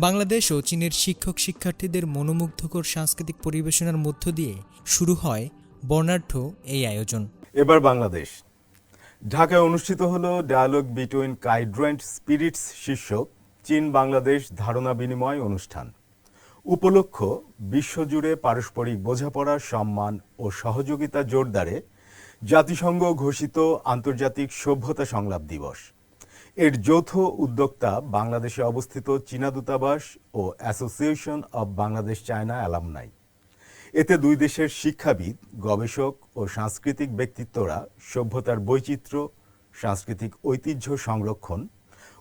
বাংলাদেশ ও চীনের শিক্ষক শিক্ষার্থীদের মনোমুগ্ধকর সাংস্কৃতিক পরিবেশনার মধ্য দিয়ে শুরু হয় বর্ণাঢ্য এই আয়োজন। এবার বাংলাদেশ ঢাকায় অনুষ্ঠিত হলো ডায়ালগ বিটুইন কাইন্ড্রেন্ট স্পিরিটস শীর্ষক চীন বাংলাদেশ ধারণা বিনিময় অনুষ্ঠান। উপলক্ষ বিশ্বজুড়ে পারস্পরিক বোঝাপড়া, সম্মান ও সহযোগিতা জোরদারে জাতিসংঘ ঘোষিত আন্তর্জাতিক সভ্যতা সংলাপ দিবস। এর যৌথ উদ্যোক্তা বাংলাদেশে অবস্থিত চীনা দূতাবাস ও association of Bangladesh China alumni. এতে দুই দেশের শিক্ষাবিদ, গবেষক ও সাংস্কৃতিক ব্যক্তিত্বরা সভ্যতার বৈচিত্র্য, সাংস্কৃতিক ঐতিহ্য সংরক্ষণ,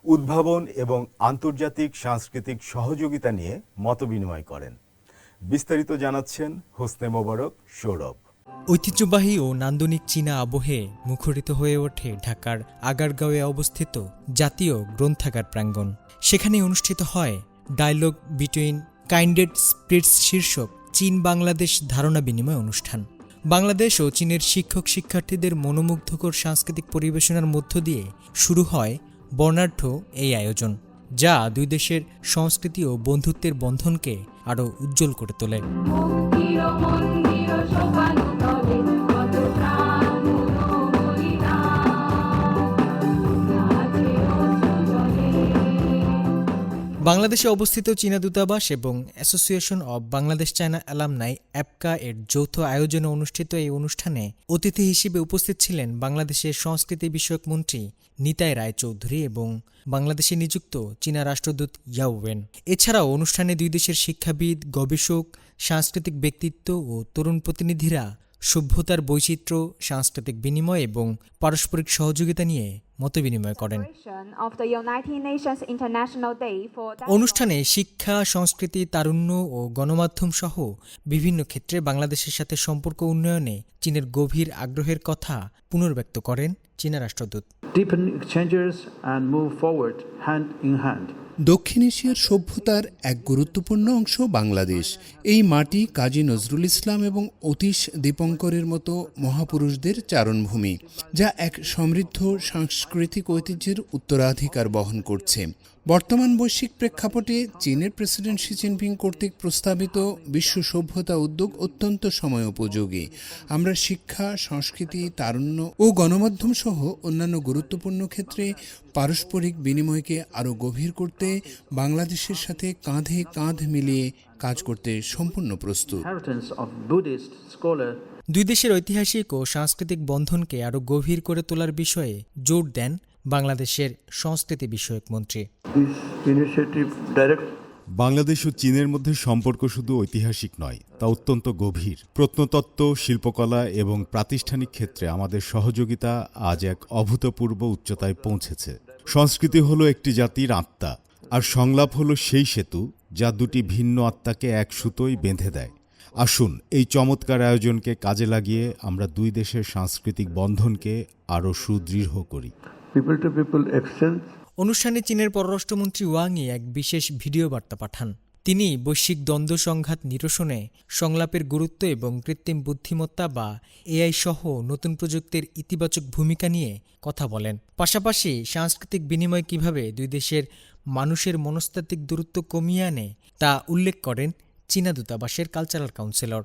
উদ্ভাবন এবং আন্তর্জাতিক সাংস্কৃতিক সহযোগিতা নিয়ে মতবিনিময় করেন। বিস্তারিত জানাচ্ছেন হোসনে মোবারক সৌরভ। ঐতিহ্যবাহী ও নান্দনিক চীনা আবহে মুখরিত হয়ে ওঠে ঢাকার আগারগাঁওয়ে অবস্থিত জাতীয় গ্রন্থাগার প্রাঙ্গণ। সেখানে অনুষ্ঠিত হয় ডায়ালগ বিটুইন কাইন্ড্রেন্ট স্পিরিটস শীর্ষক চীন বাংলাদেশ ধারণা বিনিময় অনুষ্ঠান। বাংলাদেশ ও চীনের শিক্ষক শিক্ষার্থীদের মনোমুগ্ধকর সাংস্কৃতিক পরিবেশনার মধ্য দিয়ে শুরু হয় বর্ণাঢ্য এই আয়োজন, যা দুই দেশের সংস্কৃতি ও বন্ধুত্বের বন্ধনকে আরও উজ্জ্বল করে তোলে। বাংলাদেশে অবস্থিত চীনা দূতাবাস এবং association of Bangladesh China alumni অ্যাপকা এর যৌথ আয়োজনে অনুষ্ঠিত এই অনুষ্ঠানে অতিথি হিসেবে উপস্থিত ছিলেন বাংলাদেশের সংস্কৃতি বিষয়ক মন্ত্রী নিতাই রায়চৌধুরী এবং বাংলাদেশে নিযুক্ত চীনা রাষ্ট্রদূত ইয়াও ওয়েন। এছাড়াও অনুষ্ঠানে দুই দেশের শিক্ষাবিদ, গবেষক, সাংস্কৃতিক ব্যক্তিত্ব ও তরুণ প্রতিনিধিরা সভ্যতার বৈচিত্র্য, সাংস্কৃতিক বিনিময় এবং পারস্পরিক সহযোগিতা নিয়ে মতবিনিময় করেন। অনুষ্ঠানে শিক্ষা, সংস্কৃতি, তারুণ্য ও গণমাধ্যম সহ বিভিন্ন ক্ষেত্রে বাংলাদেশের সাথে সম্পর্ক উন্নয়নে চীনের গভীর আগ্রহের কথা পুনর্ব্যক্ত করেন চীনা রাষ্ট্রদূত। দক্ষিণ এশিয়ার সভ্যতার এক গুরুত্বপূর্ণ অংশ বাংলাদেশ। এই মাটি কাজী নজরুল ইসলাম এবং অতীশ দীপঙ্করের মতো মহাপুরুষদের চারণভূমি, যা এক সমৃদ্ধ সাংস্কৃতিক ঐতিহ্যের উত্তরাধিকার বহন করছে। বর্তমান বৈশ্বিক প্রেক্ষাপটে চীনের প্রেসিডেন্ট শি জিনপিং কর্তৃক প্রস্তাবিত বিশ্ব সভ্যতা উদ্যোগ অত্যন্ত সময়োপযোগী। আমরা শিক্ষা, সংস্কৃতি, তারুণ্য ও গণমাধ্যম সহ অন্যান্য গুরুত্বপূর্ণ ক্ষেত্রে পারস্পরিক বিনিময়কে আরও গভীর করতে বাংলাদেশের সাথে কাঁধে কাঁধ মিলিয়ে কাজ করতে সম্পূর্ণ প্রস্তুত। দুই দেশের ঐতিহাসিক ও সাংস্কৃতিক বন্ধনকে আরও গভীর করে তোলার বিষয়ে জোর দেন বাংলাদেশের সংস্কৃতি বিষয়ক মন্ত্রী। বাংলাদেশ ও চীনের মধ্যে সম্পর্ক শুধু ঐতিহাসিক নয়, তা অত্যন্ত গভীর। প্রত্নতত্ত্ব, শিল্পকলা এবং প্রাতিষ্ঠানিক ক্ষেত্রে আমাদের সহযোগিতা আজ এক অভূতপূর্ব উচ্চতায় পৌঁছেছে। সংস্কৃতি হলো একটি জাতির আত্মা, আর সংলাপ হলো সেই সেতু যা দুটি ভিন্ন আত্মাকে এক সুতোয় বেঁধে দেয়। আসুন এই চমৎকার আয়োজনকে কাজে লাগিয়ে আমরা দুই দেশের সাংস্কৃতিক বন্ধনকে আরও সুদৃঢ় করি। অনুষ্ঠানে চীনের পররাষ্ট্রমন্ত্রী ওয়াং ই এক বিশেষ ভিডিও বার্তা পাঠান। তিনি বৈশ্বিক দ্বন্দ্ব সংঘাত নিরসনে সংলাপের গুরুত্ব এবং কৃত্রিম বুদ্ধিমত্তা বা এআই সহ নতুন প্রযুক্তির ইতিবাচক ভূমিকা নিয়ে কথা বলেন। পাশাপাশি সাংস্কৃতিক বিনিময় কিভাবে দুই দেশের মানুষের মনস্তাত্ত্বিক দূরত্ব কমিয়ে আনে তা উল্লেখ করেন চীনা দূতাবাসের কালচারাল কাউন্সিলর।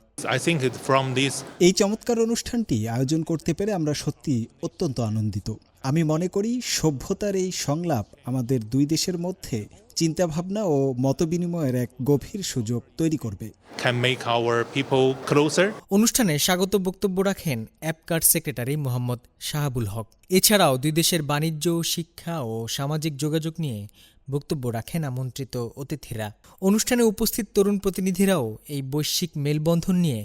এই চমৎকার অনুষ্ঠানটি আয়োজন করতে পেরে আমরা সত্যি অত্যন্ত আনন্দিত। আমি মনে করি সভ্যতার এই সংলাপ আমাদের দুই দেশের মধ্যে চিন্তাভাবনা ও মতবিনিময়ের এক গভীর সুযোগ তৈরি করবে। অনুষ্ঠানে স্বাগত বক্তব্য রাখেন অ্যাপকার সেক্রেটারি মোহাম্মদ শাহাবুল হক। এছাড়াও দুই দেশের বাণিজ্য, শিক্ষা ও সামাজিক যোগাযোগ নিয়ে বক্তব্য রাখেন আমন্ত্রিত অতিথিরা। অনুষ্ঠানে উপস্থিত তরুণ প্রতিনিধিরাও এই বৈশ্বিক মেলবন্ধন নিয়ে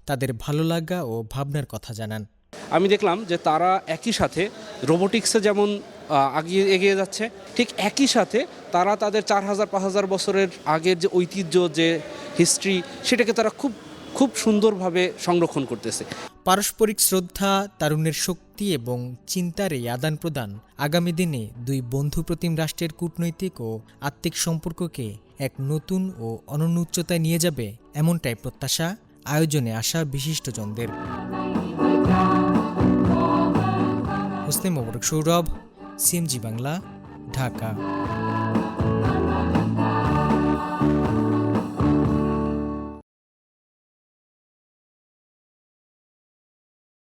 তাদের ভালো লাগা ও ভাবনার কথা জানান। আমি দেখলাম যে তারা একই সাথে রোবোটিক্সে যেমন এগিয়ে যাচ্ছে, ঠিক একই সাথে তারা তাদের 4000-5000 বছরের আগের যে ঐতিহ্য, যে হিস্ট্রি, সেটাকে তারা খুব সুন্দরভাবে সংরক্ষণ করতেছে। পারস্পরিক শ্রদ্ধা, তারুণ্যের শক্তি এবং চিন্তার এই আদান প্রদান আগামী দিনে দুই বন্ধুপ্রতিম রাষ্ট্রের কূটনৈতিক ও আত্মিক সম্পর্ককে এক নতুন ও অনন্য উচ্চতায় নিয়ে যাবে, এমনটাই প্রত্যাশা আয়োজনে আসা বিশিষ্টজনদের। হোসনে মোবারক সৌরভ, সিএমজি বাংলা, ঢাকা।